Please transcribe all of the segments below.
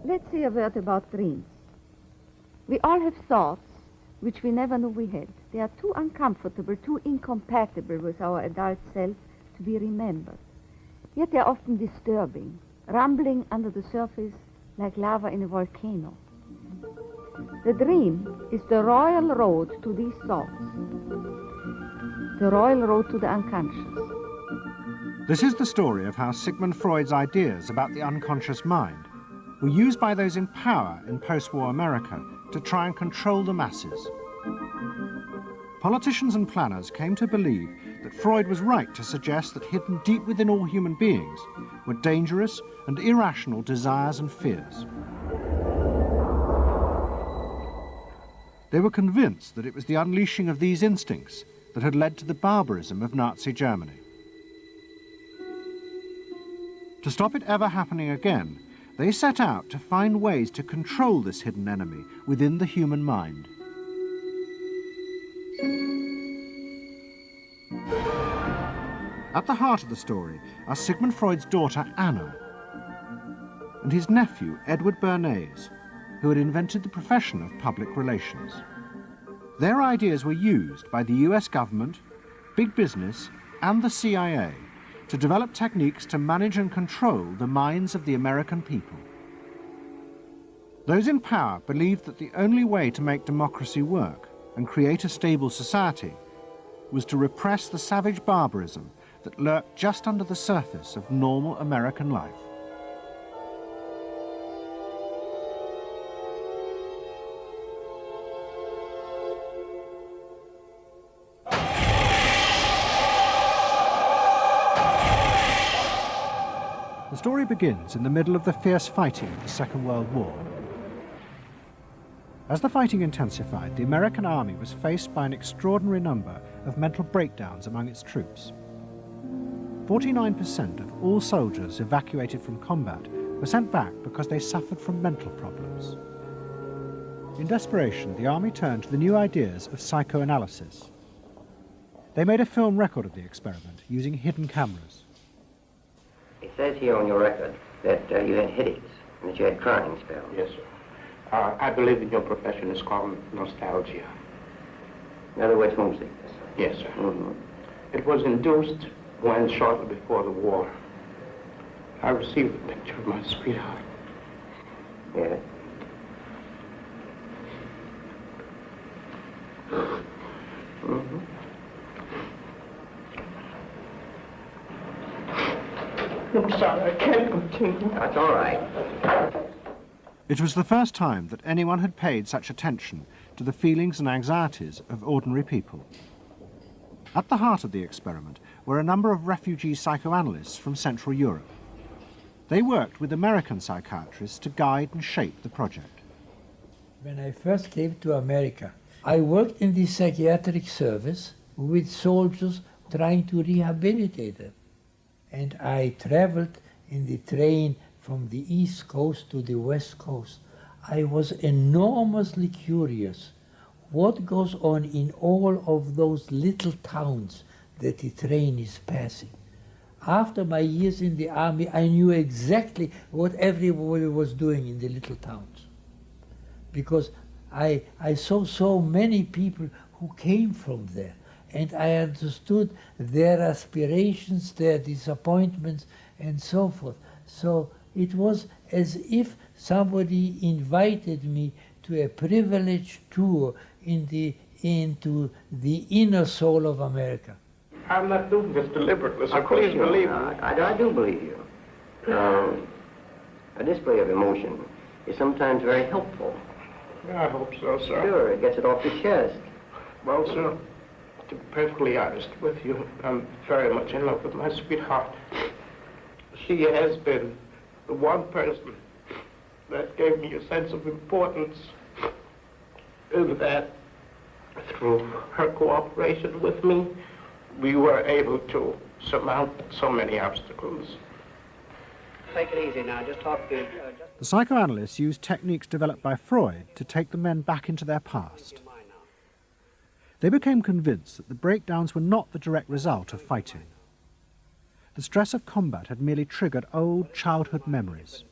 Let's say a word about dreams. We all have thoughts which we never knew we had. They are too uncomfortable, too incompatible with our adult self to be remembered. Yet they are often disturbing, rumbling under the surface like lava in a volcano. The dream is the royal road to these thoughts, the royal road to the unconscious. This is the story of how Sigmund Freud's ideas about the unconscious mind were used by those in power in post-war America to try and control the masses. Politicians and planners came to believe that Freud was right to suggest that hidden deep within all human beings were dangerous and irrational desires and fears. They were convinced that it was the unleashing of these instincts that had led to the barbarism of Nazi Germany. To stop it ever happening again, they set out to find ways to control this hidden enemy within the human mind. At the heart of the story are Sigmund Freud's daughter Anna and his nephew Edward Bernays, who had invented the profession of public relations. Their ideas were used by the US government, big business, and the CIA to develop techniques to manage and control the minds of the American people. Those in power believed that the only way to make democracy work and create a stable society was to repress the savage barbarism that lurked just under the surface of normal American life. The story begins in the middle of the fierce fighting of the Second World War. As the fighting intensified, the American army was faced by an extraordinary number of mental breakdowns among its troops. 49% of all soldiers evacuated from combat were sent back because they suffered from mental problems. In desperation, the army turned to the new ideas of psychoanalysis. They made a film record of the experiment using hidden cameras. It says here on your record that you had headaches and that you had crying spells. Yes, sir. I believe in your profession is called nostalgia. In other words, homesickness. Yes, sir. Mm-hmm. It was induced when, shortly before the war, I received a picture of my sweetheart. Yes. Mm-hmm. I'm sorry, I can't continue. That's all right. It was the first time that anyone had paid such attention to the feelings and anxieties of ordinary people. At the heart of the experiment were a number of refugee psychoanalysts from Central Europe. They worked with American psychiatrists to guide and shape the project. When I first came to America, I worked in the psychiatric service with soldiers trying to rehabilitate them. And I traveled in the train from the East Coast to the West Coast. I was enormously curious what goes on in all of those little towns that the train is passing. After my years in the army, I knew exactly what everybody was doing in the little towns. Because I saw so many people who came from there. And I understood their aspirations, their disappointments, and so forth. So it was as if somebody invited me to a privileged tour into the inner soul of America. I'm not doing this deliberately, so please believe me. I do believe you. A display of emotion is sometimes very helpful. I hope so, sir. Sure, it gets it off the chest. Well, sir, to be perfectly honest with you, I'm very much in love with my sweetheart. She has been the one person that gave me a sense of importance, and that through her cooperation with me, we were able to surmount so many obstacles. Take it easy now, just talk to... The psychoanalysts used techniques developed by Freud to take the men back into their past. They became convinced that the breakdowns were not the direct result of fighting. The stress of combat had merely triggered old childhood memories.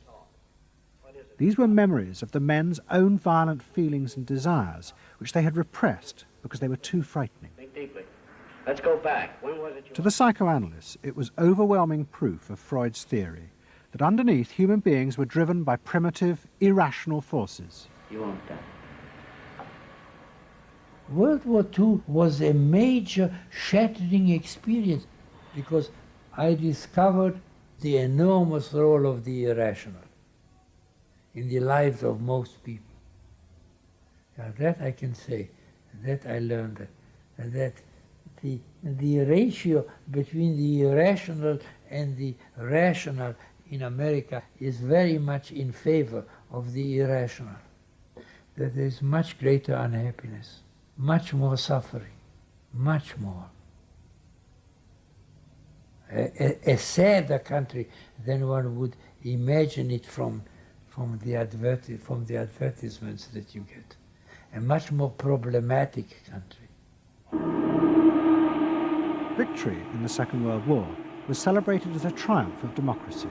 These were memories of the men's own violent feelings and desires, which they had repressed because they were too frightening. Think deeply. Let's go back. When was it you... To the psychoanalysts, it was overwhelming proof of Freud's theory that underneath human beings were driven by primitive, irrational forces. You want that? World War II was a major shattering experience because I discovered the enormous role of the irrational in the lives of most people. Now that I can say, that I learned, that the ratio between the irrational and the rational in America is very much in favor of the irrational. That there is much greater unhappiness, much more suffering, much more. A sadder country than one would imagine it from the advertisements that you get. A much more problematic country. Victory in the Second World War was celebrated as a triumph of democracy.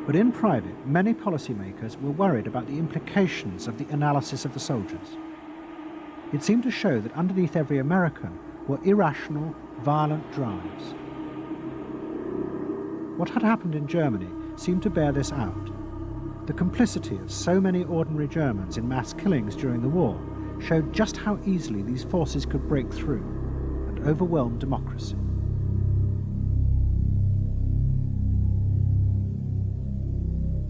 But in private, many policymakers were worried about the implications of the analysis of the soldiers. It seemed to show that underneath every American were irrational, violent drives. What had happened in Germany seemed to bear this out. The complicity of so many ordinary Germans in mass killings during the war showed just how easily these forces could break through and overwhelm democracy.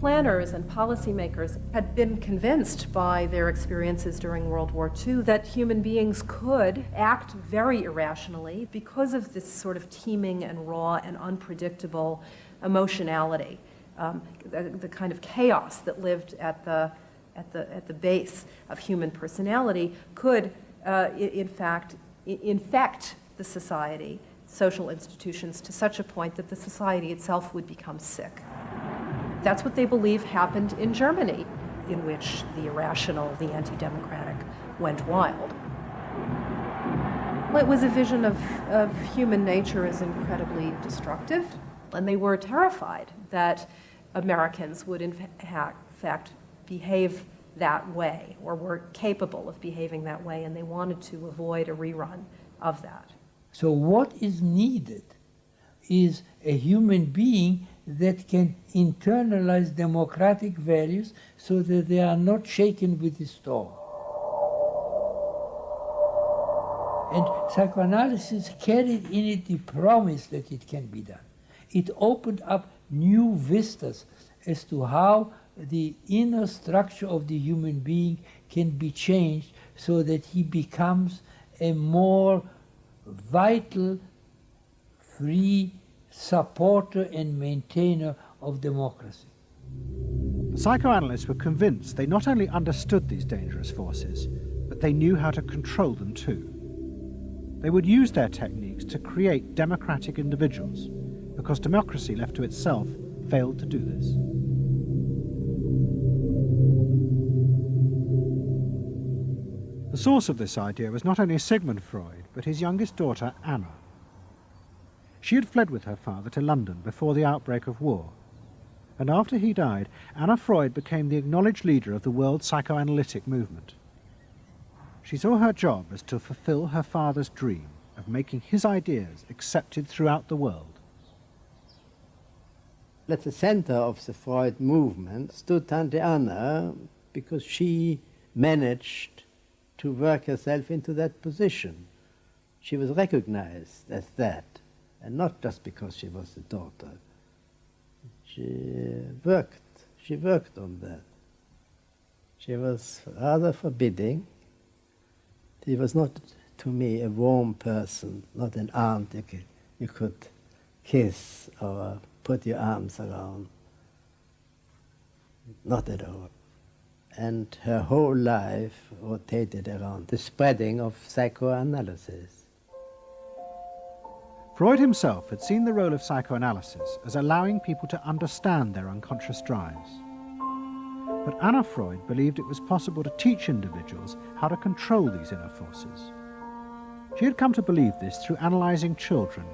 Planners and policymakers had been convinced by their experiences during World War II that human beings could act very irrationally because of this sort of teeming and raw and unpredictable emotionality, the kind of chaos that lived at the base of human personality could, in fact, infect the society, social institutions, to such a point that the society itself would become sick. That's what they believe happened in Germany, in which the irrational, the anti-democratic, went wild. Well, it was a vision of human nature as incredibly destructive, and they were terrified that Americans would in fact behave that way, or were capable of behaving that way, and they wanted to avoid a rerun of that. So what is needed is a human being that can internalize democratic values so that they are not shaken with the storm. And psychoanalysis carried in it the promise that it can be done. It opened up new vistas as to how the inner structure of the human being can be changed so that he becomes a more vital, free supporter and maintainer of democracy. The psychoanalysts were convinced they not only understood these dangerous forces, but they knew how to control them too. They would use their techniques to create democratic individuals, because democracy left to itself failed to do this. The source of this idea was not only Sigmund Freud, but his youngest daughter, Anna. She had fled with her father to London before the outbreak of war, and after he died, Anna Freud became the acknowledged leader of the world psychoanalytic movement. She saw her job as to fulfill her father's dream of making his ideas accepted throughout the world. At the center of the Freud movement stood Tante Anna, because she managed to work herself into that position. She was recognized as that, and not just because she was the daughter. She worked on that. She was rather forbidding. She was not, to me, a warm person, not an aunt you could kiss or put your arms around. Not at all. And her whole life rotated around the spreading of psychoanalysis. Freud himself had seen the role of psychoanalysis as allowing people to understand their unconscious drives. But Anna Freud believed it was possible to teach individuals how to control these inner forces. She had come to believe this through analysing children,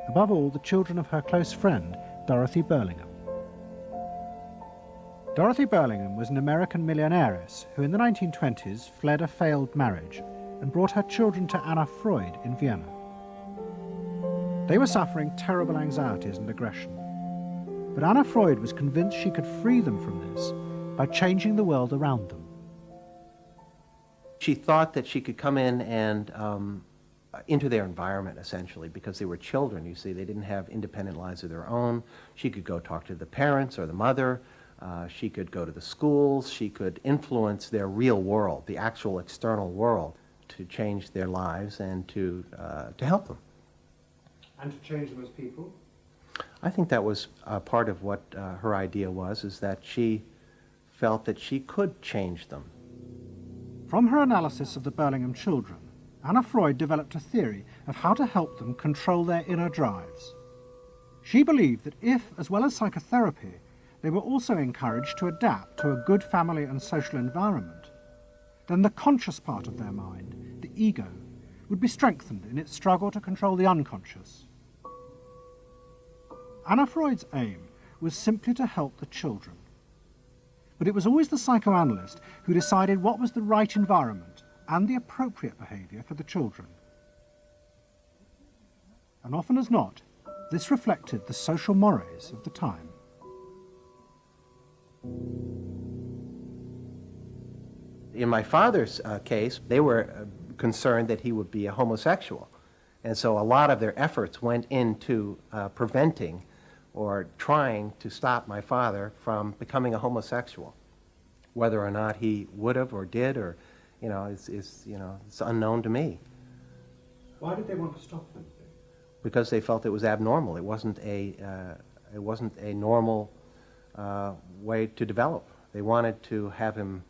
above all the children of her close friend, Dorothy Burlingham. Dorothy Burlingham was an American millionairess who in the 1920s fled a failed marriage and brought her children to Anna Freud in Vienna. They were suffering terrible anxieties and aggression. But Anna Freud was convinced she could free them from this by changing the world around them. She thought that she could come in and into their environment, essentially, because they were children, you see. They didn't have independent lives of their own. She could go talk to the parents or the mother. She could go to the schools. She could influence their real world, the actual external world, to change their lives and to help them. And to change them as people? I think that was part of what her idea was, is that she felt that she could change them. From her analysis of the Burlingham children, Anna Freud developed a theory of how to help them control their inner drives. She believed that if, as well as psychotherapy, they were also encouraged to adapt to a good family and social environment, then the conscious part of their mind, the ego, would be strengthened in its struggle to control the unconscious. Anna Freud's aim was simply to help the children. But it was always the psychoanalyst who decided what was the right environment and the appropriate behaviour for the children. And often as not, this reflected the social mores of the time. In my father's case, they were concerned that he would be a homosexual. And so a lot of their efforts went into preventing or trying to stop my father from becoming a homosexual. Whether or not he would have or did, or, it's unknown to me. Why did they want to stop him? Because they felt it was abnormal. It wasn't a normal way to develop. They wanted to have him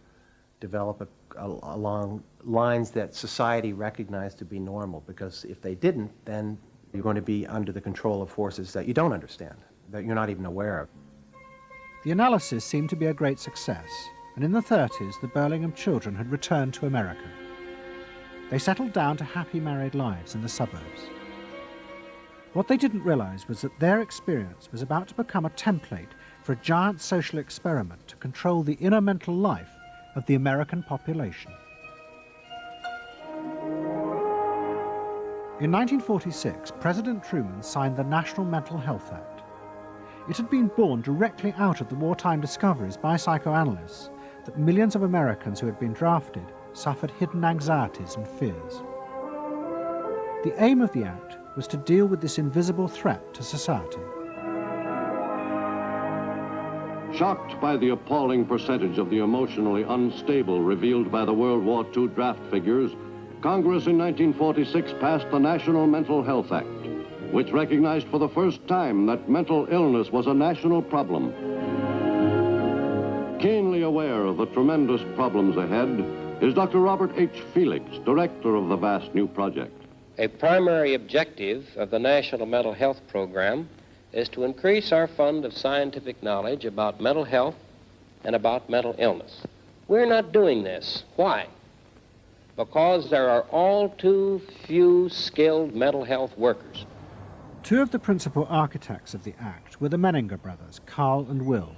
develop along lines that society recognized to be normal, because if they didn't, then you're going to be under the control of forces that you don't understand, that you're not even aware of. The analysis seemed to be a great success, and in the 30s the Burlingham children had returned to America. They settled down to happy married lives in the suburbs. What they didn't realize was that their experience was about to become a template for a giant social experiment to control the inner mental life of the American population. In 1946, President Truman signed the National Mental Health Act. It had been born directly out of the wartime discoveries by psychoanalysts that millions of Americans who had been drafted suffered hidden anxieties and fears. The aim of the act was to deal with this invisible threat to society. Shocked by the appalling percentage of the emotionally unstable revealed by the World War II draft figures, Congress in 1946 passed the National Mental Health Act, which recognized for the first time that mental illness was a national problem. Keenly aware of the tremendous problems ahead is Dr. Robert H. Felix, director of the vast new project. A primary objective of the National Mental Health Program is to increase our fund of scientific knowledge about mental health and about mental illness. We're not doing this. Why? Because there are all too few skilled mental health workers. Two of the principal architects of the Act were the Menninger brothers, Carl and Will.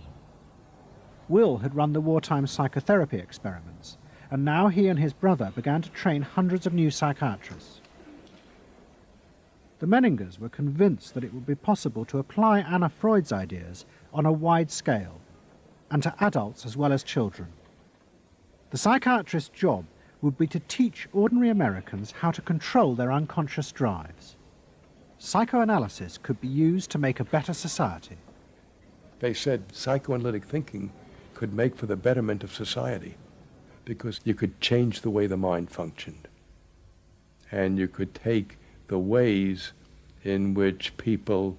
Will had run the wartime psychotherapy experiments, and now he and his brother began to train hundreds of new psychiatrists. The Menningers were convinced that it would be possible to apply Anna Freud's ideas on a wide scale, and to adults as well as children. The psychiatrist's job would be to teach ordinary Americans how to control their unconscious drives. Psychoanalysis could be used to make a better society. They said psychoanalytic thinking could make for the betterment of society, because you could change the way the mind functioned, and you could take the ways in which people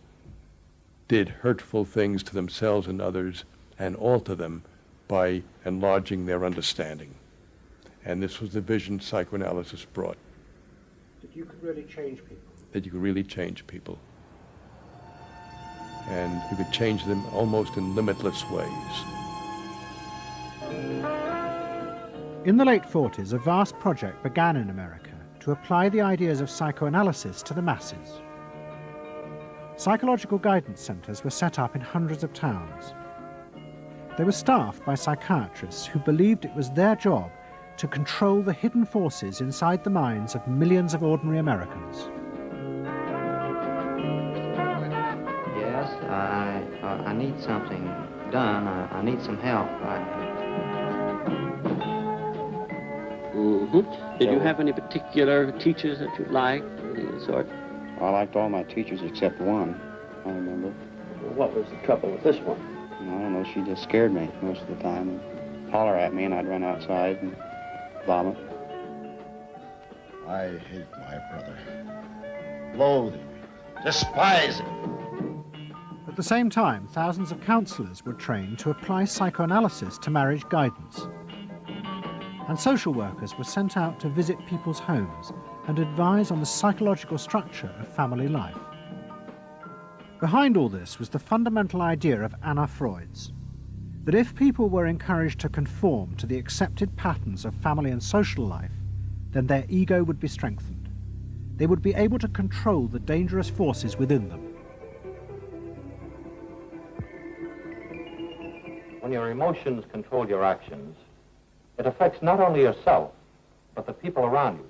did hurtful things to themselves and others and alter them by enlarging their understanding. And this was the vision psychoanalysis brought. That you could really change people. That you could really change people. And you could change them almost in limitless ways. In the late 40s, a vast project began in America to apply the ideas of psychoanalysis to the masses. Psychological guidance centers were set up in hundreds of towns. They were staffed by psychiatrists who believed it was their job to control the hidden forces inside the minds of millions of ordinary Americans. Yes, I need something done. I need some help. Did you have any particular teachers that you liked, anything of the sort? I liked all my teachers except one, I remember. Well, what was the trouble with this one? I don't know, she just scared me most of the time. And holler at me and I'd run outside and vomit. I hate my brother. Loathe him. Despise him. At the same time, thousands of counselors were trained to apply psychoanalysis to marriage guidance. And social workers were sent out to visit people's homes and advise on the psychological structure of family life. Behind all this was the fundamental idea of Anna Freud's, that if people were encouraged to conform to the accepted patterns of family and social life, then their ego would be strengthened. They would be able to control the dangerous forces within them. When your emotions control your actions, it affects not only yourself, but the people around you.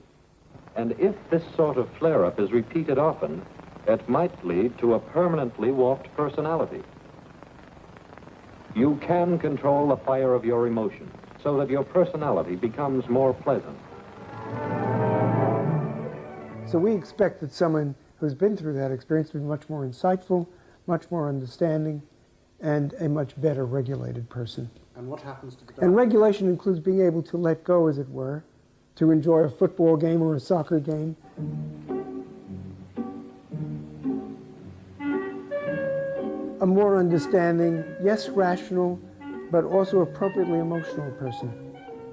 And if this sort of flare-up is repeated often, it might lead to a permanently warped personality. You can control the fire of your emotions so that your personality becomes more pleasant. So we expect that someone who's been through that experience to be much more insightful, much more understanding, and a much better regulated person. And what happens to the And regulation includes being able to let go, as it were, to enjoy a football game or a soccer game. A more understanding, yes, rational, but also appropriately emotional person.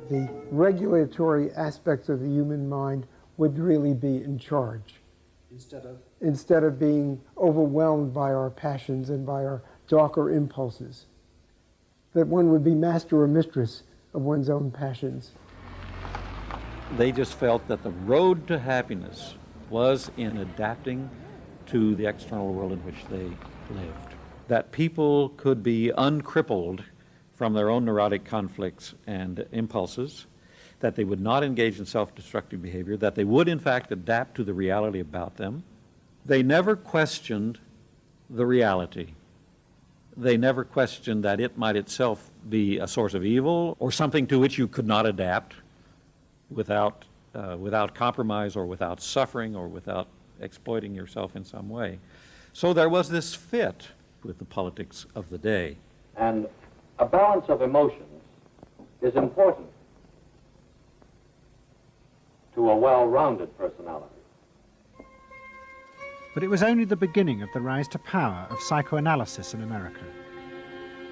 The regulatory aspects of the human mind would really be in charge. Instead of being overwhelmed by our passions and by our darker impulses. That one would be master or mistress of one's own passions. They just felt that the road to happiness was in adapting to the external world in which they lived. That people could be uncrippled from their own neurotic conflicts and impulses, that they would not engage in self-destructive behavior, that they would in fact adapt to the reality about them. They never questioned the reality. They never questioned that it might itself be a source of evil or something to which you could not adapt without compromise or without suffering or without exploiting yourself in some way. So there was this fit with the politics of the day. And a balance of emotions is important to a well-rounded personality. But it was only the beginning of the rise to power of psychoanalysis in America.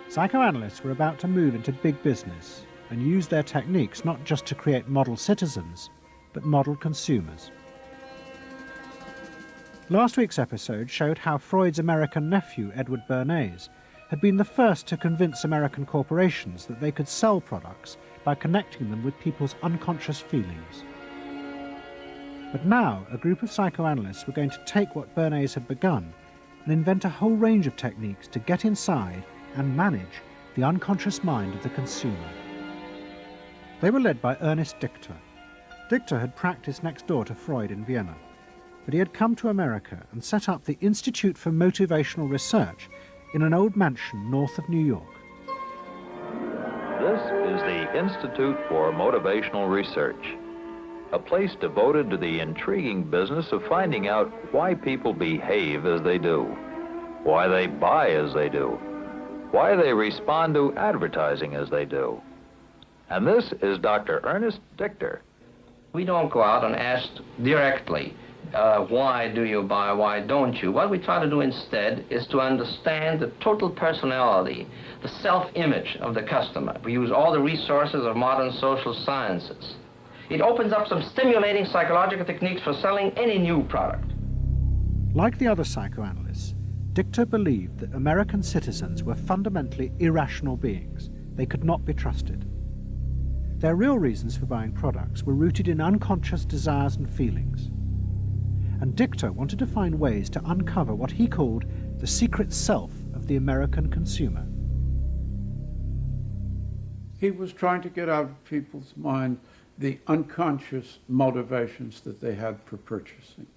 Psychoanalysts were about to move into big business and use their techniques not just to create model citizens, but model consumers. Last week's episode showed how Freud's American nephew, Edward Bernays, had been the first to convince American corporations that they could sell products by connecting them with people's unconscious feelings. But now, a group of psychoanalysts were going to take what Bernays had begun and invent a whole range of techniques to get inside and manage the unconscious mind of the consumer. They were led by Ernest Dichter. Dichter had practiced next door to Freud in Vienna, but he had come to America and set up the Institute for Motivational Research in an old mansion north of New York. This is the Institute for Motivational Research, a place devoted to the intriguing business of finding out why people behave as they do, why they buy as they do, why they respond to advertising as they do. And this is Dr. Ernest Dichter. We don't go out and ask directly, why do you buy, why don't you? What we try to do instead is to understand the total personality, the self-image of the customer. We use all the resources of modern social sciences. It opens up some stimulating psychological techniques for selling any new product. Like the other psychoanalysts, Dichter believed that American citizens were fundamentally irrational beings. They could not be trusted. Their real reasons for buying products were rooted in unconscious desires and feelings. And Dichter wanted to find ways to uncover what he called the secret self of the American consumer. He was trying to get out of people's mind the unconscious motivations that they had for purchasing.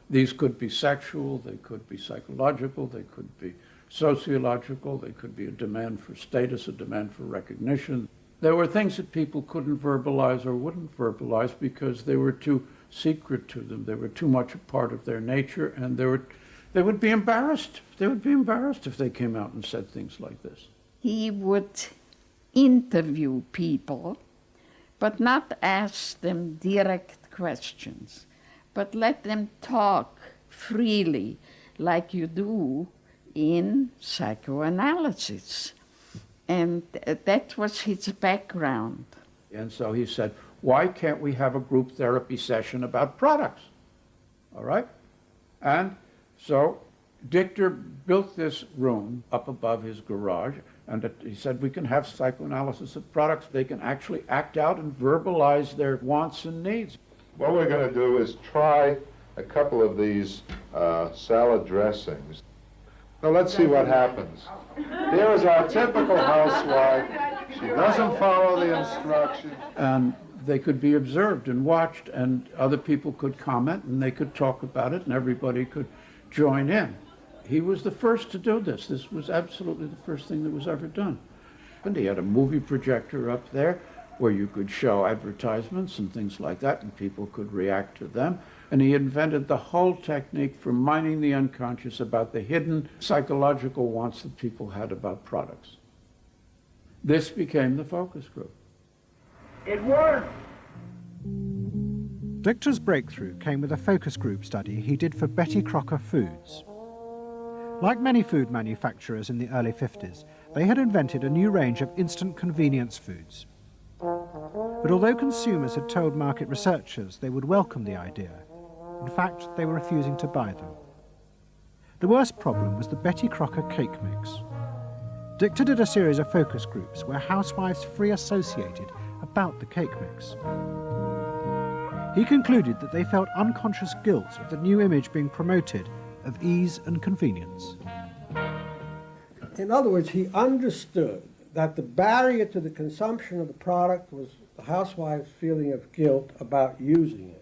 These could be sexual, they could be psychological, they could be sociological, they could be a demand for status, a demand for recognition. There were things that people couldn't verbalize or wouldn't verbalize because they were too secret to them. They were too much a part of their nature, and they would be embarrassed. They would be embarrassed if they came out and said things like this. He would interview people, but not ask them direct questions, but let them talk freely like you do in psychoanalysis. And that was his background. And so he said, why can't we have a group therapy session about products? All right? And so Dichter built this room up above his garage, and he said we can have psychoanalysis of products. They can actually act out and verbalize their wants and needs. What we're going to do is try a couple of these salad dressings. Now let's see what happens. Here is our typical housewife. She doesn't follow the instructions. And they could be observed and watched, and other people could comment, and they could talk about it, and everybody could join in. He was the first to do this. This was absolutely the first thing that was ever done. And he had a movie projector up there where you could show advertisements and things like that, and people could react to them. And he invented the whole technique for mining the unconscious about the hidden psychological wants that people had about products. This became the focus group. It worked! Dichter's breakthrough came with a focus group study he did for Betty Crocker Foods. Like many food manufacturers in the early 50s, they had invented a new range of instant convenience foods. But although consumers had told market researchers they would welcome the idea, in fact, they were refusing to buy them. The worst problem was the Betty Crocker cake mix. Dichter did a series of focus groups where housewives free associated about the cake mix. He concluded that they felt unconscious guilt at the new image being promoted of ease and convenience. In other words, he understood that the barrier to the consumption of the product was the housewife's feeling of guilt about using it.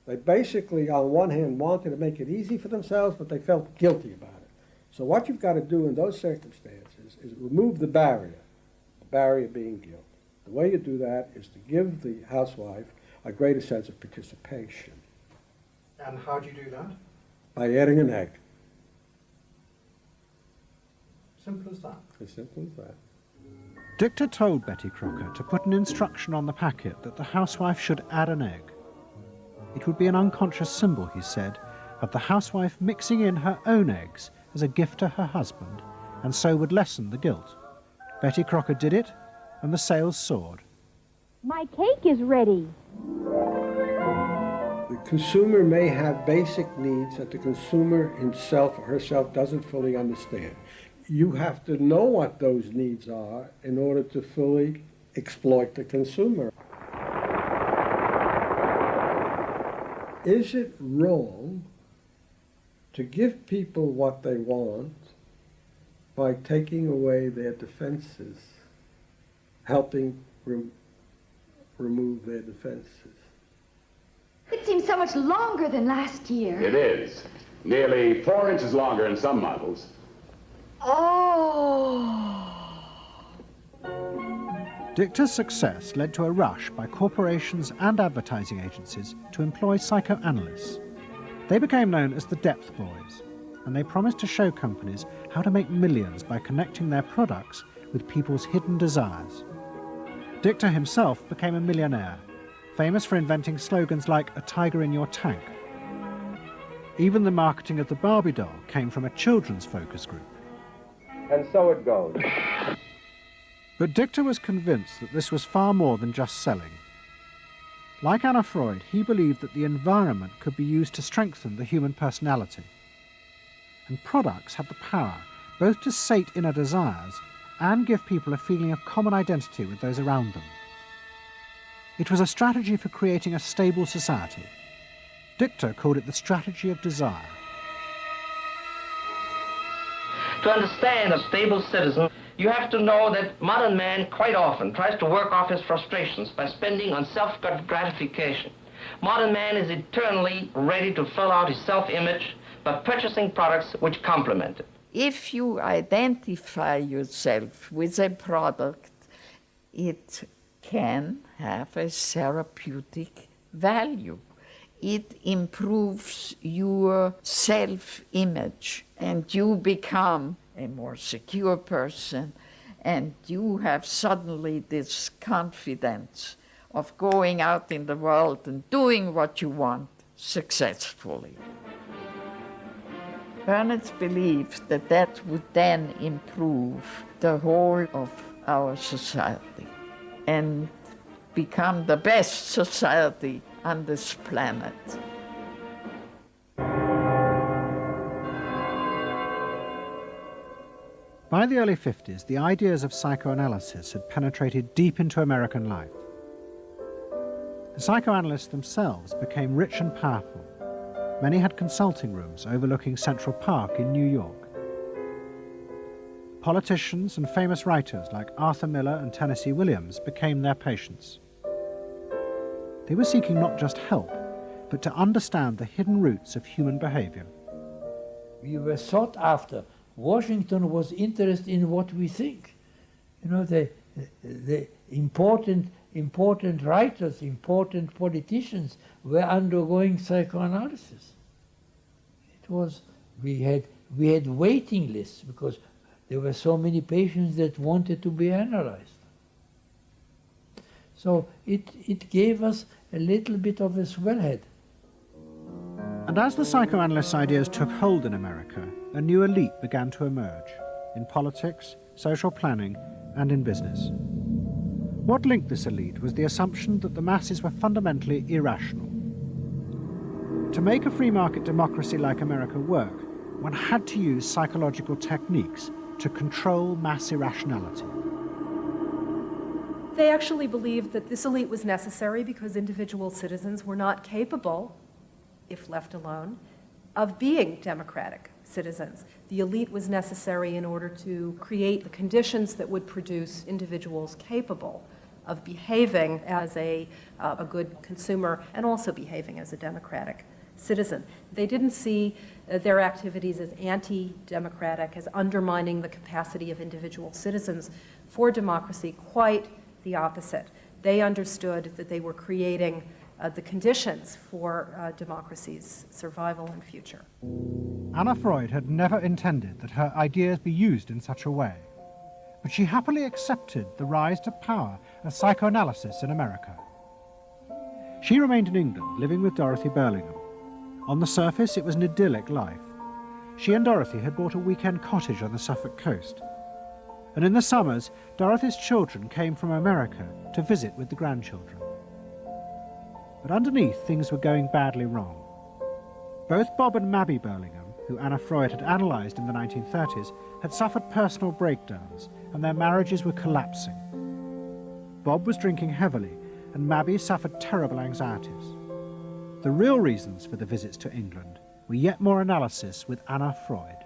They basically, on one hand, wanted to make it easy for themselves, but they felt guilty about it. So what you've got to do in those circumstances is remove the barrier being guilt. The way you do that is to give the housewife a greater sense of participation. And how do you do that? By adding an egg. Simple as that. As simple as that. Dichter told Betty Crocker to put an instruction on the packet that the housewife should add an egg. It would be an unconscious symbol, he said, of the housewife mixing in her own eggs as a gift to her husband, and so would lessen the guilt. Betty Crocker did it, and the sales soared. My cake is ready. The consumer may have basic needs that the consumer himself or herself doesn't fully understand. You have to know what those needs are in order to fully exploit the consumer. Is it wrong to give people what they want by taking away their defenses, helping remove their defenses? It seems so much longer than last year. It is. Nearly 4 inches longer in some models. Oh. Dichter's success led to a rush by corporations and advertising agencies to employ psychoanalysts. They became known as the Depth Boys, and they promised to show companies how to make millions by connecting their products with people's hidden desires. Dichter himself became a millionaire, famous for inventing slogans like "a tiger in your tank." Even the marketing of the Barbie doll came from a children's focus group. And so it goes. But Dichter was convinced that this was far more than just selling. Like Anna Freud, he believed that the environment could be used to strengthen the human personality. And products had the power both to sate inner desires and give people a feeling of common identity with those around them. It was a strategy for creating a stable society. Dichter called it the strategy of desire. To understand a stable citizen, You have to know that modern man quite often tries to work off his frustrations by spending on self-gratification. Modern man is eternally ready to fill out his self-image by purchasing products which complement it. If you identify yourself with a product, it can have a therapeutic value. It improves your self-image, and you become a more secure person, and you have suddenly this confidence of going out in the world and doing what you want successfully. Berners believed that that would then improve the whole of our society and become the best society on this planet. By the early 50s, the ideas of psychoanalysis had penetrated deep into American life. The psychoanalysts themselves became rich and powerful. Many had consulting rooms overlooking Central Park in New York. Politicians and famous writers like Arthur Miller and Tennessee Williams became their patients. They were seeking not just help, but to understand the hidden roots of human behavior. We were sought after. Washington was interested in what we think. You know, the important writers, important politicians were undergoing psychoanalysis. It was, we had waiting lists because there were so many patients that wanted to be analyzed. So it gave us a little bit of a swellhead. And as the psychoanalysts' ideas took hold in America, a new elite began to emerge in politics, social planning, and in business. What linked this elite was the assumption that the masses were fundamentally irrational. To make a free market democracy like America work, one had to use psychological techniques to control mass irrationality. They actually believed that this elite was necessary because individual citizens were not capable, if left alone, of being democratic citizens. The elite was necessary in order to create the conditions that would produce individuals capable of behaving as a good consumer and also behaving as a democratic citizen. They didn't see their activities as anti-democratic, as undermining the capacity of individual citizens for democracy. Quite the opposite. They understood that they were creating the conditions for democracy's survival and future. Anna Freud had never intended that her ideas be used in such a way, but she happily accepted the rise to power of psychoanalysis in America. She remained in England, living with Dorothy Burlingham. On the surface, it was an idyllic life. She and Dorothy had bought a weekend cottage on the Suffolk coast. And in the summers, Dorothy's children came from America to visit with the grandchildren. But underneath, things were going badly wrong. Both Bob and Mabby Burlingham, who Anna Freud had analysed in the 1930s, had suffered personal breakdowns, and their marriages were collapsing. Bob was drinking heavily, and Mabby suffered terrible anxieties. The real reasons for the visits to England were yet more analysis with Anna Freud.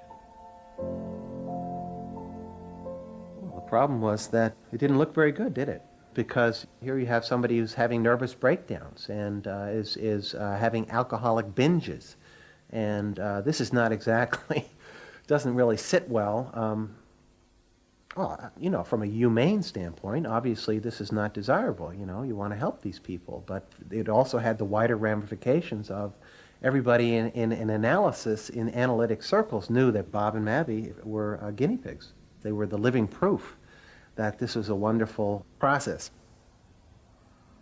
Well, the problem was that it didn't look very good, did it? Because here you have somebody who's having nervous breakdowns and is having alcoholic binges. And this is not exactly, doesn't really sit well. Well, you know, from a humane standpoint, obviously this is not desirable. You know, you want to help these people. But it also had the wider ramifications of everybody in analysis, in analytic circles, knew that Bob and Mabby were guinea pigs. They were the living proof that this was a wonderful process.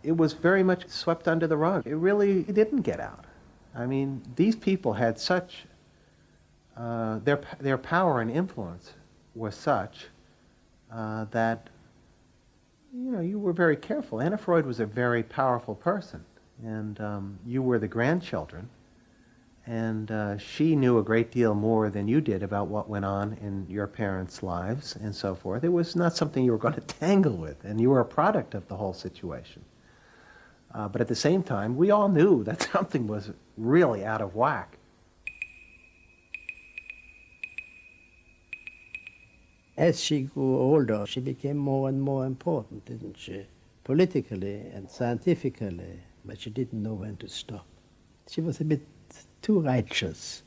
It was very much swept under the rug. It really didn't get out. I mean, these people had such, their power and influence was such that, you know, you were very careful. Anna Freud was a very powerful person, and you were the grandchildren, and she knew a great deal more than you did about what went on in your parents' lives and so forth. It was not something you were going to tangle with, and you were a product of the whole situation. But at the same time, we all knew that something was really out of whack. As she grew older, she became more and more important, didn't she? Politically and scientifically, but she didn't know when to stop. She was a bit too righteous.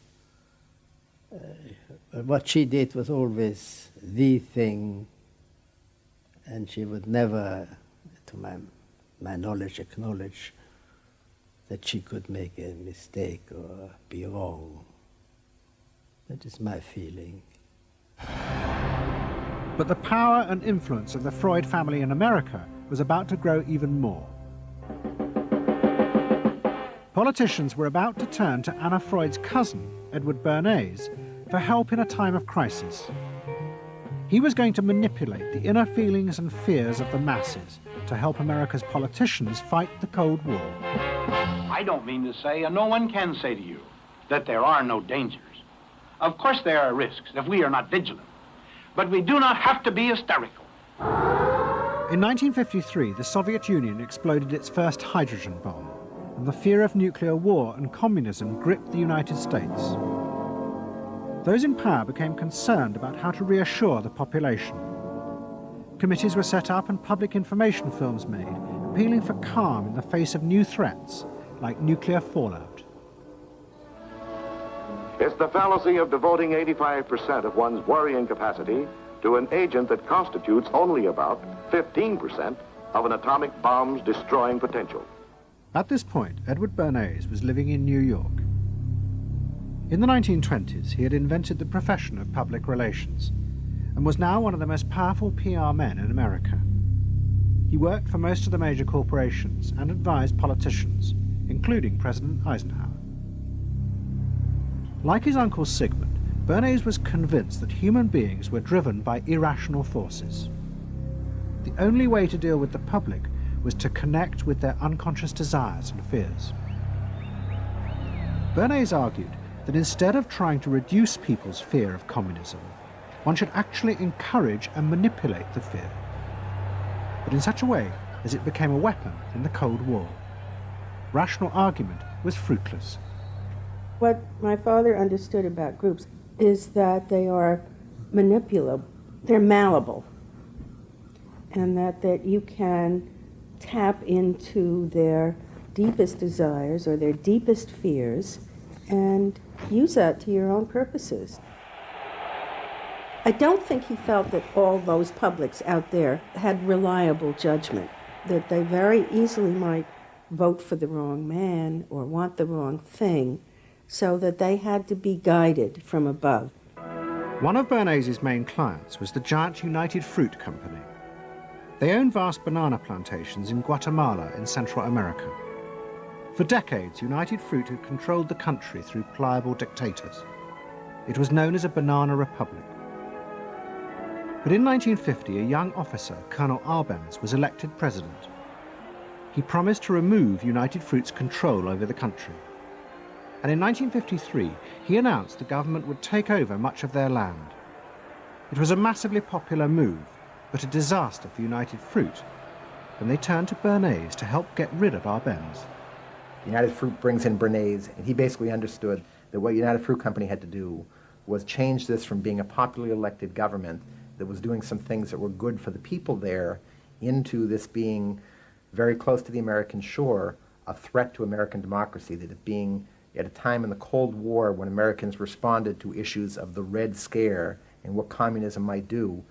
What she did was always the thing, and she would never, to my knowledge, acknowledge that she could make a mistake or be wrong. That is my feeling. But the power and influence of the Freud family in America was about to grow even more. Politicians were about to turn to Anna Freud's cousin, Edward Bernays, for help in a time of crisis. He was going to manipulate the inner feelings and fears of the masses to help America's politicians fight the Cold War. I don't mean to say, and no one can say to you, that there are no dangers. Of course there are risks if we are not vigilant. But we do not have to be hysterical. In 1953, the Soviet Union exploded its first hydrogen bomb, and the fear of nuclear war and communism gripped the United States. Those in power became concerned about how to reassure the population. Committees were set up and public information films made, appealing for calm in the face of new threats, like nuclear fallout. It's the fallacy of devoting 85% of one's worrying capacity to an agent that constitutes only about 15% of an atomic bomb's destroying potential. At this point, Edward Bernays was living in New York. In the 1920s, he had invented the profession of public relations and was now one of the most powerful PR men in America. He worked for most of the major corporations and advised politicians, including President Eisenhower. Like his uncle Sigmund, Bernays was convinced that human beings were driven by irrational forces. The only way to deal with the public was to connect with their unconscious desires and fears. Bernays argued that instead of trying to reduce people's fear of communism, one should actually encourage and manipulate the fear, but in such a way as it became a weapon in the Cold War. Rational argument was fruitless. What my father understood about groups is that they are manipulable, they're malleable, and that you can tap into their deepest desires or their deepest fears and use that to your own purposes. I don't think he felt that all those publics out there had reliable judgment, that they very easily might vote for the wrong man or want the wrong thing, so that they had to be guided from above. One of Bernays' main clients was the giant United Fruit Company. They owned vast banana plantations in Guatemala in Central America. For decades, United Fruit had controlled the country through pliable dictators. It was known as a banana republic. But in 1950, a young officer, Colonel Arbenz, was elected president. He promised to remove United Fruit's control over the country. And in 1953, he announced the government would take over much of their land. It was a massively popular move, but a disaster for United Fruit, and they turned to Bernays to help get rid of Arbenz. United Fruit brings in Bernays, and he basically understood that what United Fruit Company had to do was change this from being a popularly elected government that was doing some things that were good for the people there into this being very close to the American shore, a threat to American democracy, that it being at a time in the Cold War when Americans responded to issues of the Red Scare and what communism might do,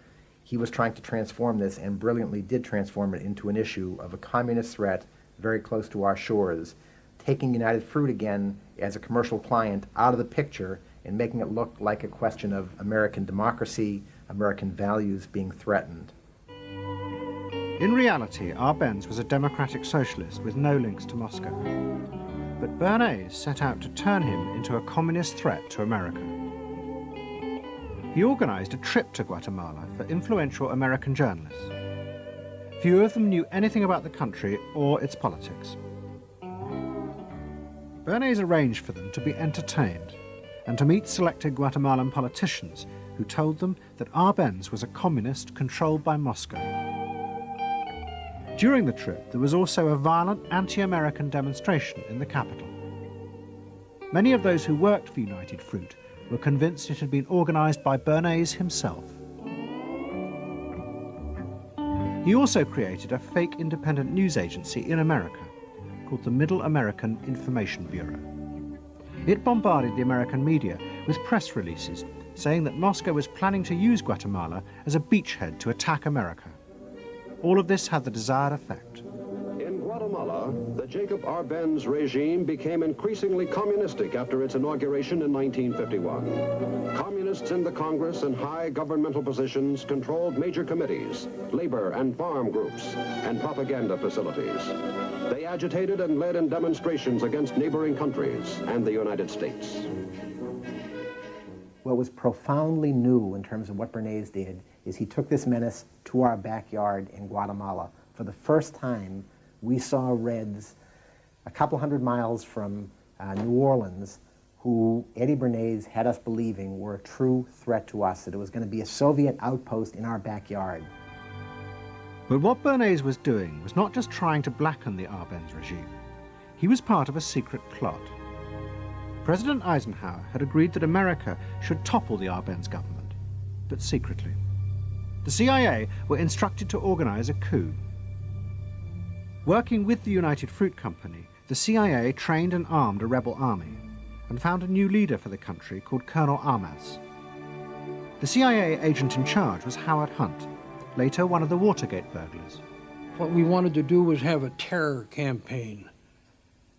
he was trying to transform this, and brilliantly did transform it into an issue of a communist threat very close to our shores, taking United Fruit again as a commercial client out of the picture and making it look like a question of American democracy, American values being threatened. In reality, Arbenz was a democratic socialist with no links to Moscow. But Bernays set out to turn him into a communist threat to America. He organized a trip to Guatemala for influential American journalists. Few of them knew anything about the country or its politics. Bernays arranged for them to be entertained and to meet selected Guatemalan politicians who told them that Arbenz was a communist controlled by Moscow. During the trip, there was also a violent anti-American demonstration in the capital. Many of those who worked for United Fruit were convinced it had been organized by Bernays himself. He also created a fake independent news agency in America called the Middle American Information Bureau. It bombarded the American media with press releases saying that Moscow was planning to use Guatemala as a beachhead to attack America. All of this had the desired effect. In Guatemala, the Jacob Arbenz regime became increasingly communistic after its inauguration in 1951. Communists in the Congress and high governmental positions controlled major committees, labor and farm groups, and propaganda facilities. They agitated and led in demonstrations against neighboring countries and the United States. What was profoundly new in terms of what Bernays did is he took this menace to our backyard in Guatemala. For the first time, we saw Reds a couple hundred miles from New Orleans who Eddie Bernays had us believing were a true threat to us, that it was going to be a Soviet outpost in our backyard. But what Bernays was doing was not just trying to blacken the Arbenz regime. He was part of a secret plot. President Eisenhower had agreed that America should topple the Arbenz government, but secretly. The CIA were instructed to organize a coup. Working with the United Fruit Company, the CIA trained and armed a rebel army and found a new leader for the country called Colonel Armas. The CIA agent in charge was Howard Hunt, later one of the Watergate burglars. What we wanted to do was have a terror campaign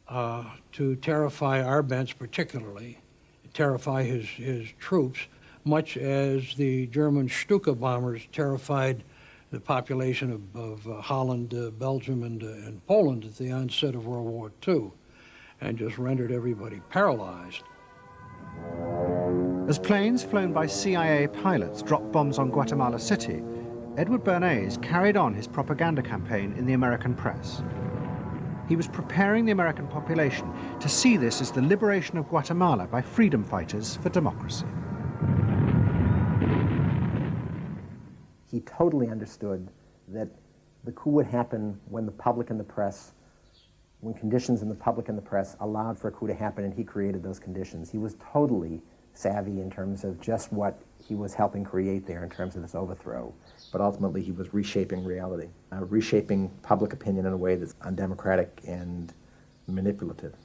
to terrify Arbenz particularly, terrify his troops, much as the German Stuka bombers terrified the population of Holland, Belgium, and Poland at the onset of World War II, and just rendered everybody paralyzed. As planes flown by CIA pilots dropped bombs on Guatemala City, Edward Bernays carried on his propaganda campaign in the American press. He was preparing the American population to see this as the liberation of Guatemala by freedom fighters for democracy. He totally understood that the coup would happen when the public and the press, when conditions in the public and the press allowed for a coup to happen, and he created those conditions. He was totally savvy in terms of just what he was helping create there in terms of this overthrow. But ultimately he was reshaping reality, reshaping public opinion in a way that's undemocratic and manipulative.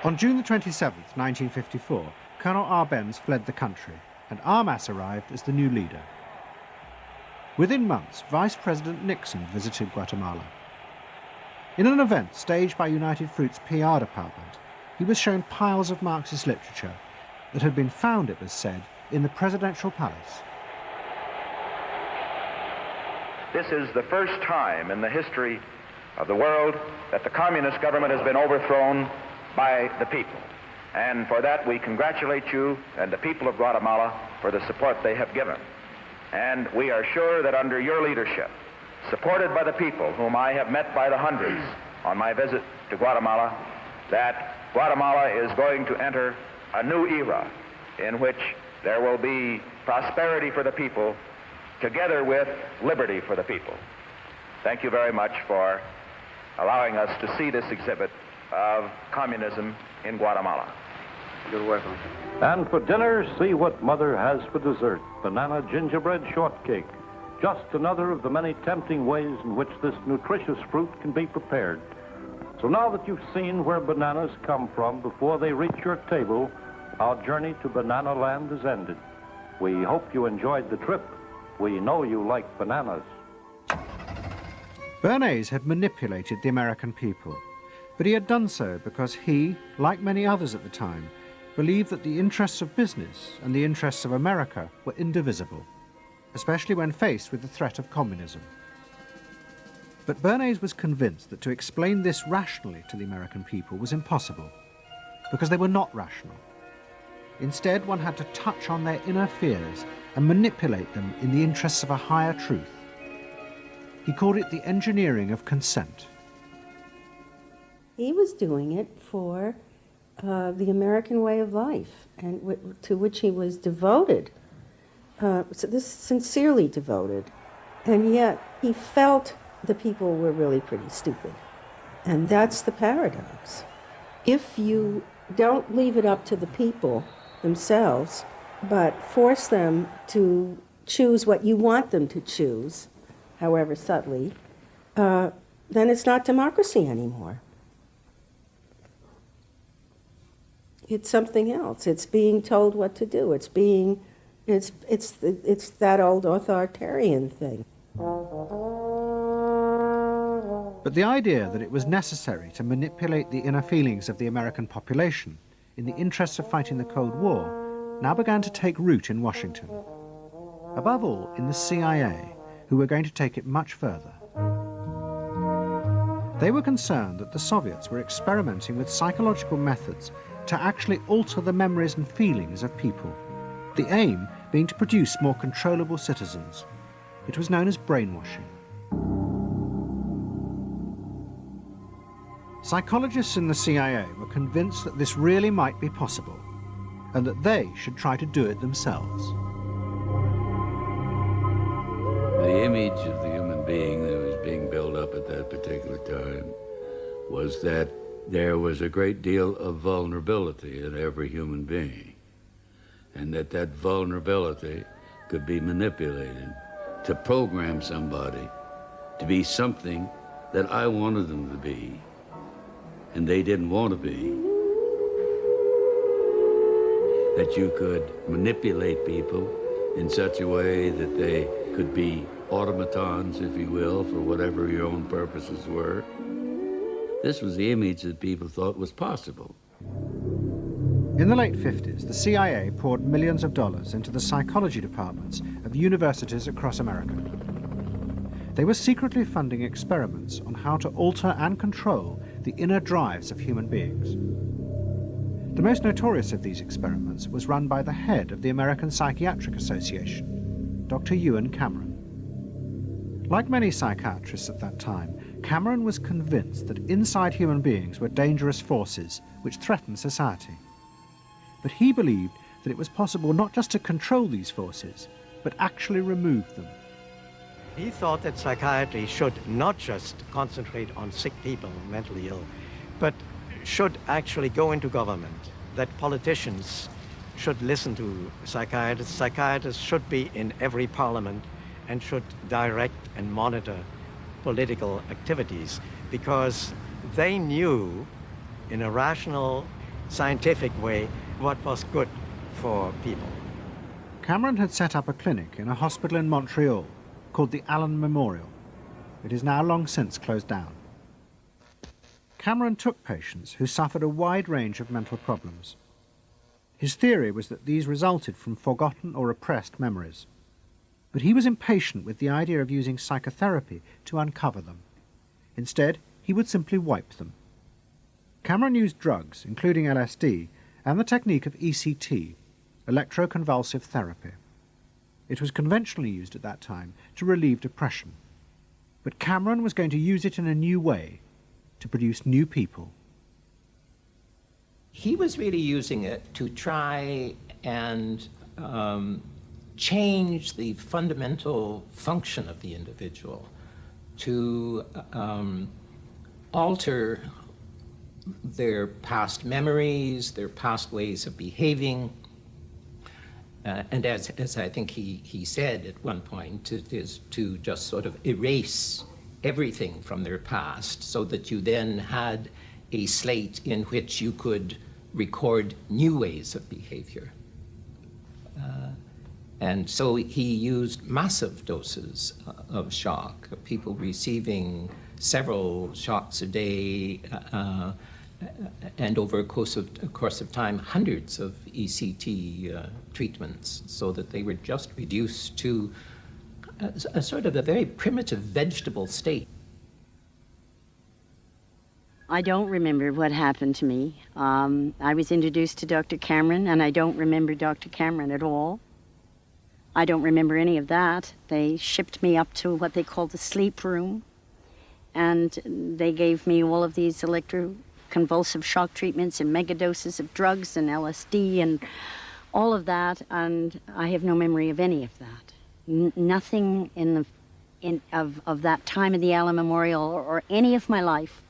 On June the 27th, 1954, Colonel Arbenz fled the country, and Armas arrived as the new leader. Within months, Vice President Nixon visited Guatemala. In an event staged by United Fruit's PR department, he was shown piles of Marxist literature that had been found, it was said, in the presidential palace. This is the first time in the history of the world that the communist government has been overthrown by the people. And for that we congratulate you and the people of Guatemala for the support they have given. And we are sure that under your leadership, supported by the people whom I have met by the hundreds on my visit to Guatemala, that Guatemala is going to enter a new era in which there will be prosperity for the people together with liberty for the people. Thank you very much for allowing us to see this exhibit of communism in Guatemala. You're welcome. And for dinner, see what Mother has for dessert. Banana gingerbread shortcake. Just another of the many tempting ways in which this nutritious fruit can be prepared. So now that you've seen where bananas come from before they reach your table, our journey to Banana Land is ended. We hope you enjoyed the trip. We know you like bananas. Bernays had manipulated the American people, but he had done so because he, like many others at the time, believed that the interests of business and the interests of America were indivisible, especially when faced with the threat of communism. But Bernays was convinced that to explain this rationally to the American people was impossible, because they were not rational. Instead, one had to touch on their inner fears and manipulate them in the interests of a higher truth. He called it the engineering of consent. He was doing it for the American way of life, and to which he was devoted, sincerely devoted. And yet he felt the people were really pretty stupid. And that's the paradox. If you don't leave it up to the people themselves, but force them to choose what you want them to choose, however subtly, then it's not democracy anymore. It's something else. It's being told what to do. It's that old authoritarian thing. But the idea that it was necessary to manipulate the inner feelings of the American population in the interests of fighting the Cold War now began to take root in Washington. Above all, in the CIA, who were going to take it much further. They were concerned that the Soviets were experimenting with psychological methods to actually alter the memories and feelings of people, the aim being to produce more controllable citizens. It was known as brainwashing. Psychologists in the CIA were convinced that this really might be possible, and that they should try to do it themselves. The image of the human being that was being built up at that particular time was that there was a great deal of vulnerability in every human being, and that vulnerability could be manipulated to program somebody to be something that I wanted them to be, and they didn't want to be. That you could manipulate people in such a way that they could be automatons, if you will, for whatever your own purposes were. This was the image that people thought was possible. In the late 50s, the CIA poured millions of dollars into the psychology departments of universities across America. They were secretly funding experiments on how to alter and control the inner drives of human beings. The most notorious of these experiments was run by the head of the American Psychiatric Association, Dr. Ewan Cameron. Like many psychiatrists at that time, Cameron was convinced that inside human beings were dangerous forces which threatened society. But he believed that it was possible not just to control these forces, but actually remove them. He thought that psychiatry should not just concentrate on sick people, mentally ill, but should actually go into government, that politicians should listen to psychiatrists. Psychiatrists should be in every parliament and should direct and monitor political activities, because they knew in a rational, scientific way what was good for people. Cameron had set up a clinic in a hospital in Montreal called the Allen Memorial. It is now long since closed down. Cameron took patients who suffered a wide range of mental problems. His theory was that these resulted from forgotten or repressed memories. But he was impatient with the idea of using psychotherapy to uncover them. Instead, he would simply wipe them. Cameron used drugs, including LSD, and the technique of ECT, electroconvulsive therapy. It was conventionally used at that time to relieve depression. But Cameron was going to use it in a new way, to produce new people. He was really using it to try and change the fundamental function of the individual, to alter their past memories, their past ways of behaving. And as I think he said at one point, it is to just sort of erase everything from their past so that you then had a slate in which you could record new ways of behavior. And so he used massive doses of shock, people receiving several shocks a day, and over a course of time, hundreds of ECT treatments, so that they were just reduced to a sort of a very primitive vegetable state. I don't remember what happened to me. I was introduced to Dr. Cameron, and I don't remember Dr. Cameron at all. I don't remember any of that. They shipped me up to what they called the sleep room, and they gave me all of these electroconvulsive shock treatments and megadoses of drugs and LSD and all of that, and I have no memory of any of that. Nothing of that time of the Allen Memorial or any of my life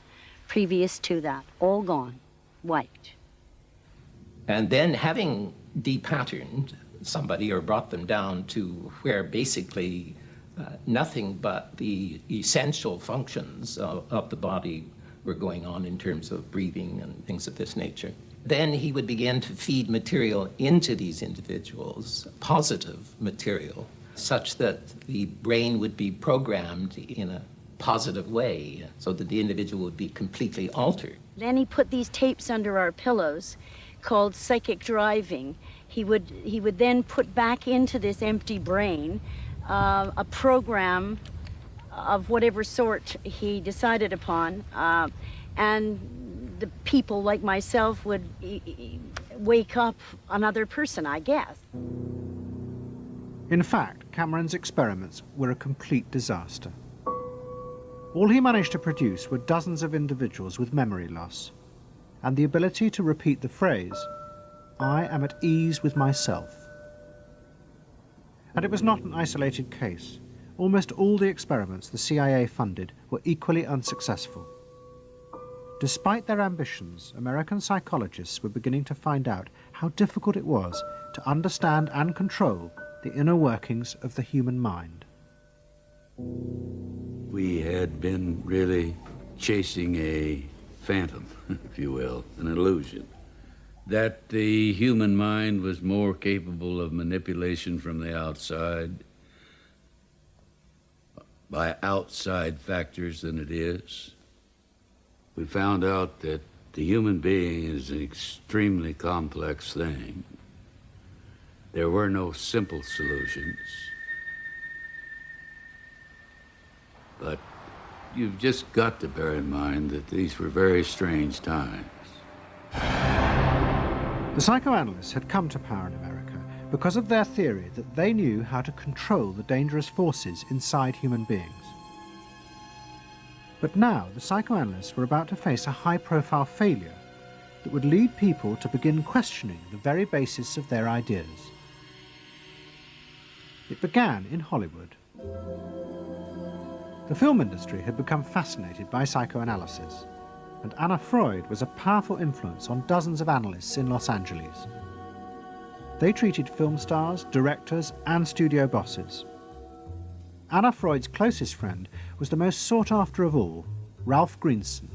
previous to that, all gone, wiped. And then, having depatterned somebody or brought them down to where basically nothing but the essential functions of the body were going on in terms of breathing and things of this nature. Then he would begin to feed material into these individuals, positive material, such that the brain would be programmed in a positive way, so that the individual would be completely altered. Then he put these tapes under our pillows called psychic driving. He would then put back into this empty brain a program of whatever sort he decided upon, and the people like myself would wake up another person, I guess. In fact, Cameron's experiments were a complete disaster. All he managed to produce were dozens of individuals with memory loss and the ability to repeat the phrase, "I am at ease with myself." And it was not an isolated case. Almost all the experiments the CIA funded were equally unsuccessful. Despite their ambitions, American psychologists were beginning to find out how difficult it was to understand and control the inner workings of the human mind. We had been really chasing a phantom, if you will, an illusion, that the human mind was more capable of manipulation from the outside by outside factors than it is. We found out that the human being is an extremely complex thing. There were no simple solutions. But you've just got to bear in mind that these were very strange times. The psychoanalysts had come to power in America because of their theory that they knew how to control the dangerous forces inside human beings. But now the psychoanalysts were about to face a high-profile failure that would lead people to begin questioning the very basis of their ideas. It began in Hollywood. The film industry had become fascinated by psychoanalysis, and Anna Freud was a powerful influence on dozens of analysts in Los Angeles. They treated film stars, directors, and studio bosses. Anna Freud's closest friend was the most sought after of all, Ralph Greenson.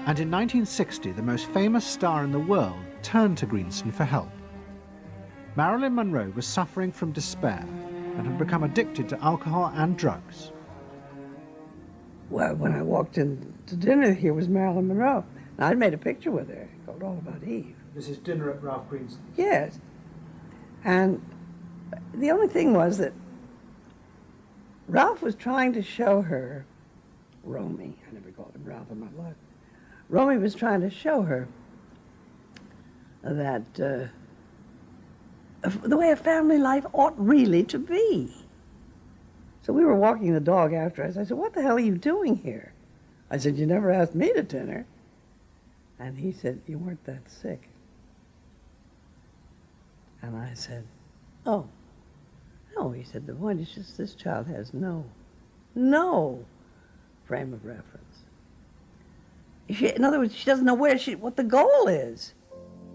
And in 1960, the most famous star in the world turned to Greenson for help. Marilyn Monroe was suffering from despair and had become addicted to alcohol and drugs. Well, when I walked in to dinner, here was Marilyn Monroe. And I'd made a picture with her called All About Eve. This is dinner at Ralph Greenson's? Yes. And the only thing was that Ralph was trying to show her, Romy, I never called him Ralph in my life. Romy was trying to show her that the way a family life ought really to be. So we were walking the dog after us. I said, "What the hell are you doing here?" I said, "You never asked me to dinner." And he said, "You weren't that sick." And I said, "Oh, no." He said, "The point is just this child has no frame of reference. In other words, she doesn't know what the goal is."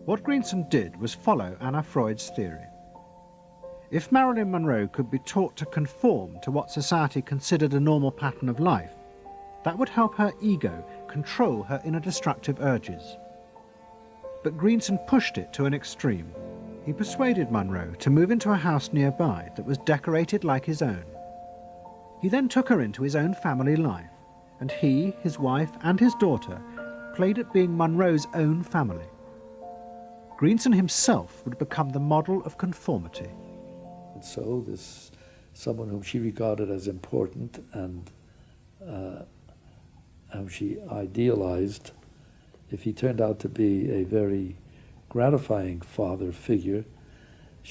What Greenson did was follow Anna Freud's theory. If Marilyn Monroe could be taught to conform to what society considered a normal pattern of life, that would help her ego control her inner destructive urges. But Greenson pushed it to an extreme. He persuaded Monroe to move into a house nearby that was decorated like his own. He then took her into his own family life, and he, his wife, and his daughter played at being Monroe's own family. Greenson himself would become the model of conformity. And so this someone whom she regarded as important and whom she idealized, if he turned out to be a very gratifying father figure,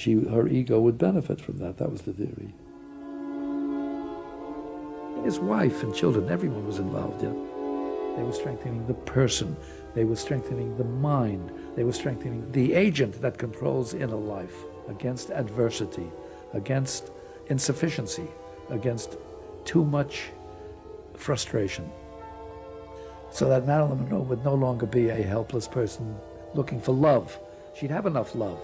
her ego would benefit from that. That was the theory. His wife and children, everyone was involved, yeah. They were strengthening the person. They were strengthening the mind. They were strengthening the agent that controls inner life against adversity, against insufficiency, against too much frustration. So that Marilyn Monroe would no longer be a helpless person looking for love. She'd have enough love.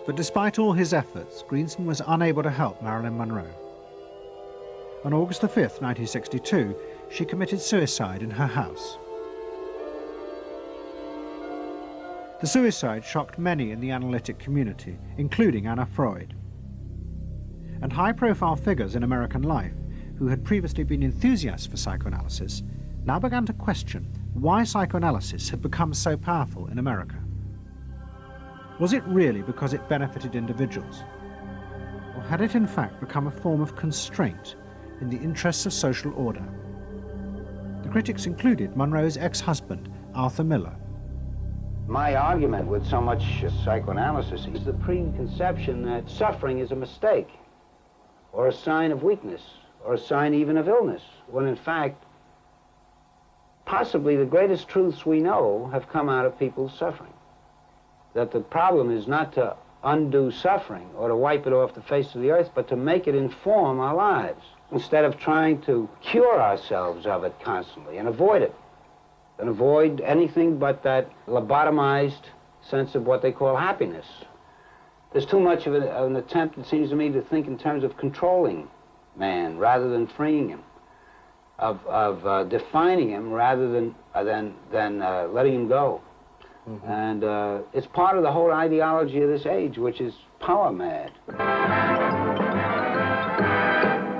But despite all his efforts, Greenson was unable to help Marilyn Monroe. On August the 5th, 1962, she committed suicide in her house. The suicide shocked many in the analytic community, including Anna Freud. And high-profile figures in American life, who had previously been enthusiasts for psychoanalysis, now began to question why psychoanalysis had become so powerful in America. Was it really because it benefited individuals? Or had it in fact become a form of constraint in the interests of social order? The critics included Monroe's ex-husband, Arthur Miller. My argument with so much psychoanalysis is the preconception that suffering is a mistake, or a sign of weakness, or a sign even of illness, when in fact, possibly the greatest truths we know have come out of people's suffering. That the problem is not to undo suffering or to wipe it off the face of the earth, but to make it inform our lives, instead of trying to cure ourselves of it constantly and avoid it, and avoid anything but that lobotomized sense of what they call happiness. There's too much of an attempt, it seems to me, to think in terms of controlling man rather than freeing him, of defining him rather than letting him go. Mm-hmm. And it's part of the whole ideology of this age, which is power mad.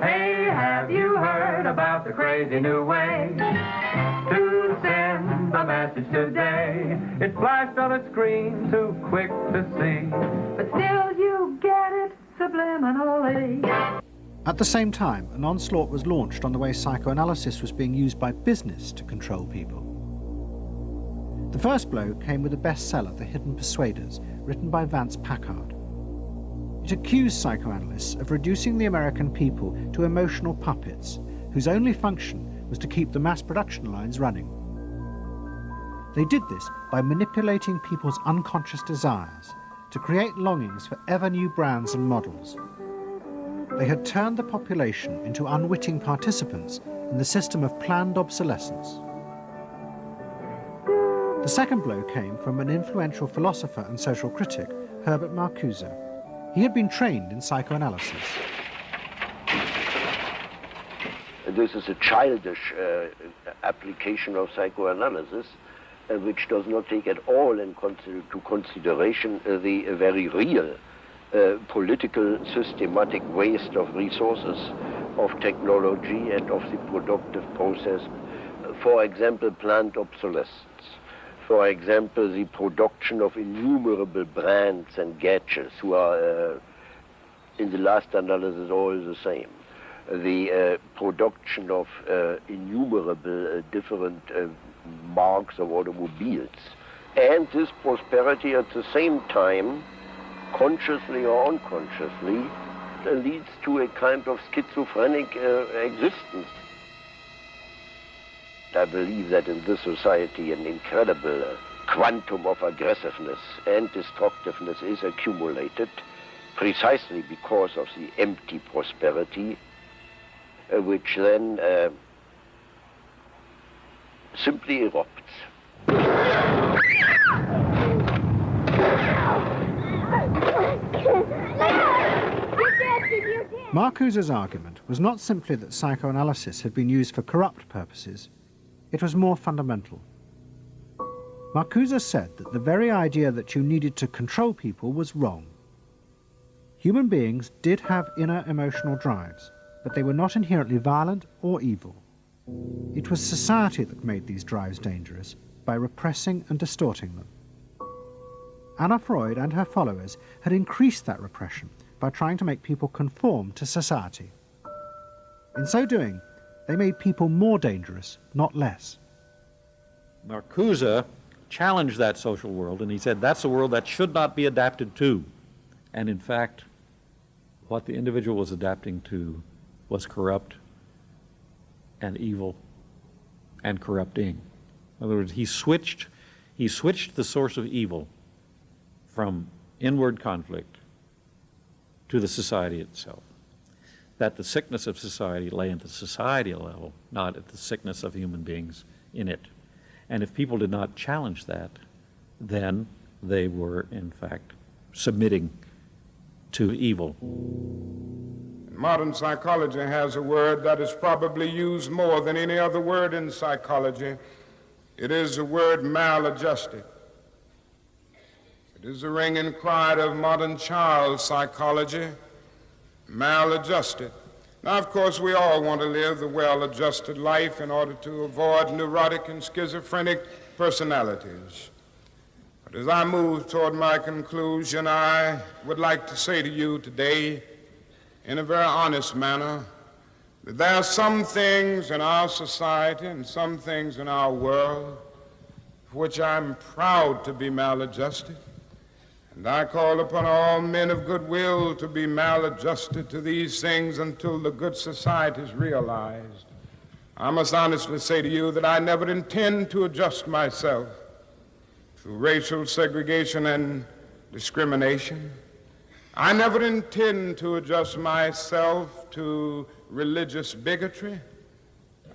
Hey, have you heard about the crazy new way to send a message today? It flashed on a screen too quick to see, but still you get it subliminally. At the same time, an onslaught was launched on the way psychoanalysis was being used by business to control people. The first blow came with the bestseller, The Hidden Persuaders, written by Vance Packard. It accused psychoanalysts of reducing the American people to emotional puppets, whose only function was to keep the mass production lines running. They did this by manipulating people's unconscious desires to create longings for ever new brands and models. They had turned the population into unwitting participants in the system of planned obsolescence. The second blow came from an influential philosopher and social critic, Herbert Marcuse. He had been trained in psychoanalysis. This is a childish application of psychoanalysis, which does not take at all into consideration the very real political systematic waste of resources, of technology and of the productive process. For example, planned obsolescence. For example, the production of innumerable brands and gadgets who are, in the last analysis, all the same. The production of innumerable different marks of automobiles. And this prosperity at the same time, consciously or unconsciously, leads to a kind of schizophrenic existence. I believe that in this society an incredible quantum of aggressiveness and destructiveness is accumulated precisely because of the empty prosperity, which then simply erupts. Marcuse's argument was not simply that psychoanalysis had been used for corrupt purposes. It was more fundamental. Marcuse said that the very idea that you needed to control people was wrong. Human beings did have inner emotional drives, but they were not inherently violent or evil. It was society that made these drives dangerous by repressing and distorting them. Anna Freud and her followers had increased that repression by trying to make people conform to society. In so doing, they made people more dangerous, not less. Marcuse challenged that social world, and he said that's a world that should not be adapted to. And in fact, what the individual was adapting to was corrupt and evil and corrupting. In other words, he switched the source of evil from inward conflict to the society itself. That the sickness of society lay at the societal level, not at the sickness of human beings in it. And if people did not challenge that, then they were, in fact, submitting to evil. Modern psychology has a word that is probably used more than any other word in psychology. It is the word maladjusted. It is the ringing cry of modern child psychology, maladjusted. Now, of course, we all want to live the well-adjusted life in order to avoid neurotic and schizophrenic personalities. But as I move toward my conclusion, I would like to say to you today, in a very honest manner, that there are some things in our society and some things in our world for which I'm proud to be maladjusted. And I call upon all men of goodwill to be maladjusted to these things until the good society is realized. I must honestly say to you that I never intend to adjust myself to racial segregation and discrimination. I never intend to adjust myself to religious bigotry.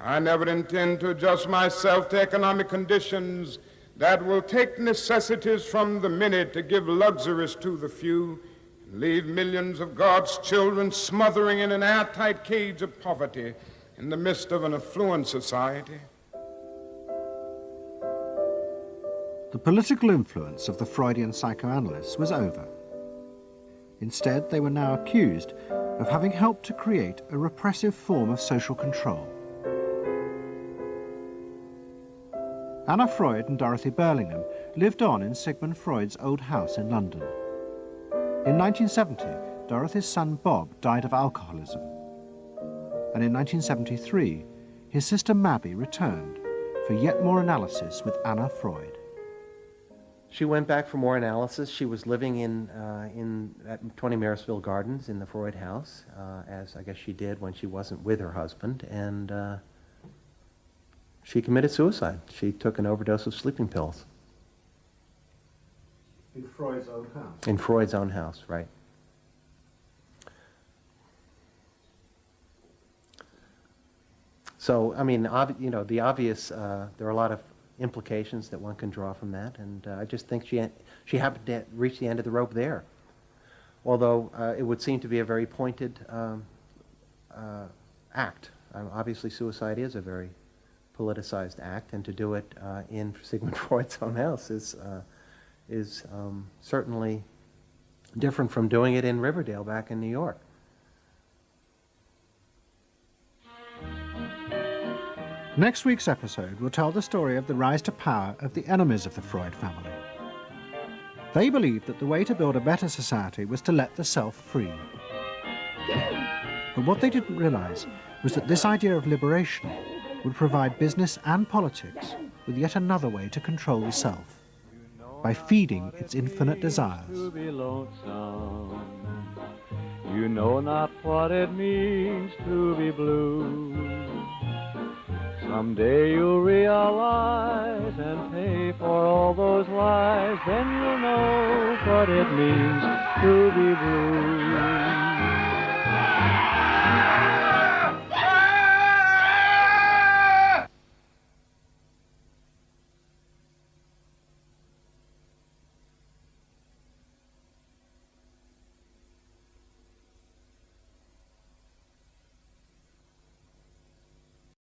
I never intend to adjust myself to economic conditions that will take necessities from the many to give luxuries to the few and leave millions of God's children smothering in an airtight cage of poverty in the midst of an affluent society. The political influence of the Freudian psychoanalysts was over. Instead, they were now accused of having helped to create a repressive form of social control. Anna Freud and Dorothy Burlingham lived on in Sigmund Freud's old house in London. In 1970, Dorothy's son Bob died of alcoholism. And in 1973, his sister Mabby returned for yet more analysis with Anna Freud. She went back for more analysis. She was living at 20 Marisville Gardens in the Freud house, as I guess she did when she wasn't with her husband, and she committed suicide. She took an overdose of sleeping pills. In Freud's own house? In Freud's own house, right. So, I mean, the obvious, there are a lot of implications that one can draw from that, and I just think she happened to reach the end of the rope there. Although it would seem to be a very pointed act. Obviously, suicide is a very politicized act, and to do it in Sigmund Freud's own house is certainly different from doing it in Riverdale back in New York. Next week's episode will tell the story of the rise to power of the enemies of the Freud family. They believed that the way to build a better society was to let the self free. But what they didn't realize was that this idea of liberation would provide business and politics with yet another way to control the self, by feeding its infinite desires. You know not what it means to be blue. Someday you'll realize and pay for all those lies, then you'll know what it means to be blue.